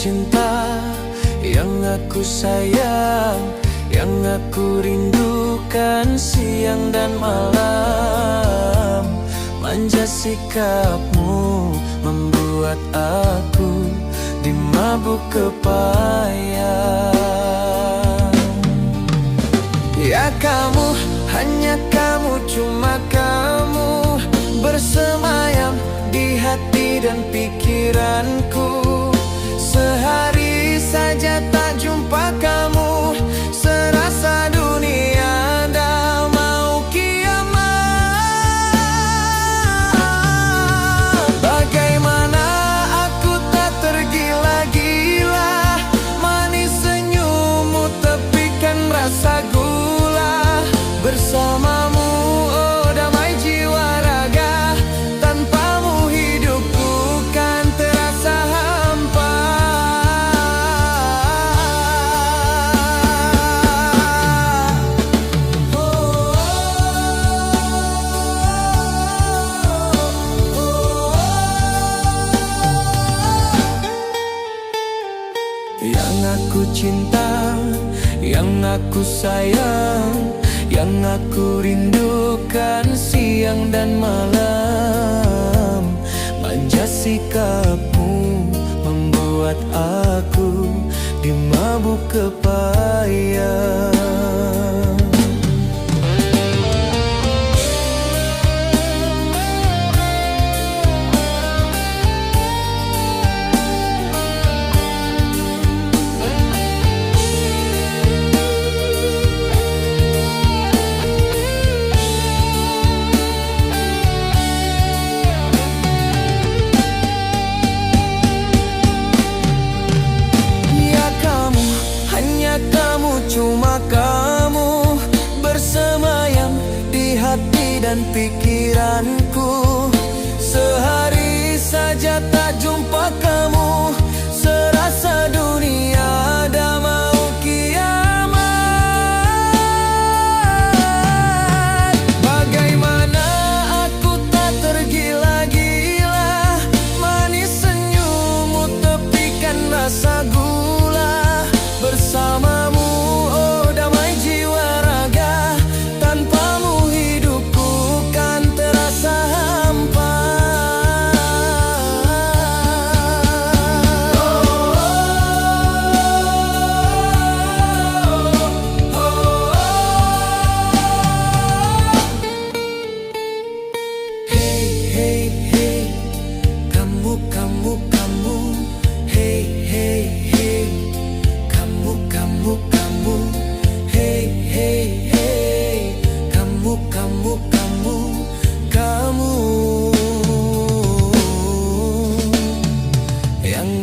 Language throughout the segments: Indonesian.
cinta, yang aku sayang, yang aku rindukan siang dan malam. Manja sikapmu membuat aku dimabuk kepayang. Ya kamu, hanya kamu, cuma kamu bersemayam di hati dan pikiranku. Sehari saja tak jumpa kamu, serasa dunia dah mau kiamat. Bagaimana aku tak tergila-gila, manis senyummu tepikan rasa gula. Bersamamu oh damai jiwa raga, tanpamu hidupku kan terasa hampa. Yang aku cinta, yang aku sayang, yang aku rindukan siang dan malam. Manja sikapmu membuat aku dimabuk kepayang. Cuma kamu bersemayam di hati dan pikiranku. Sehari saja tak jumpa kamu, serasa dunia dah mau kiamat. Bagaimana aku tak tergila-gila, manis senyummu tepikan rasa gula. Bersamamu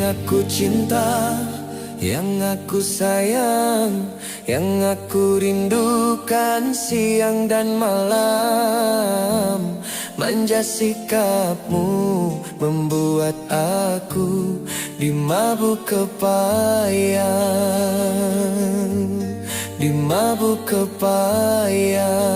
aku cinta, yang aku sayang, yang aku rindukan siang dan malam. Manja sikapmu membuat aku dimabuk kepayang, dimabuk kepayang.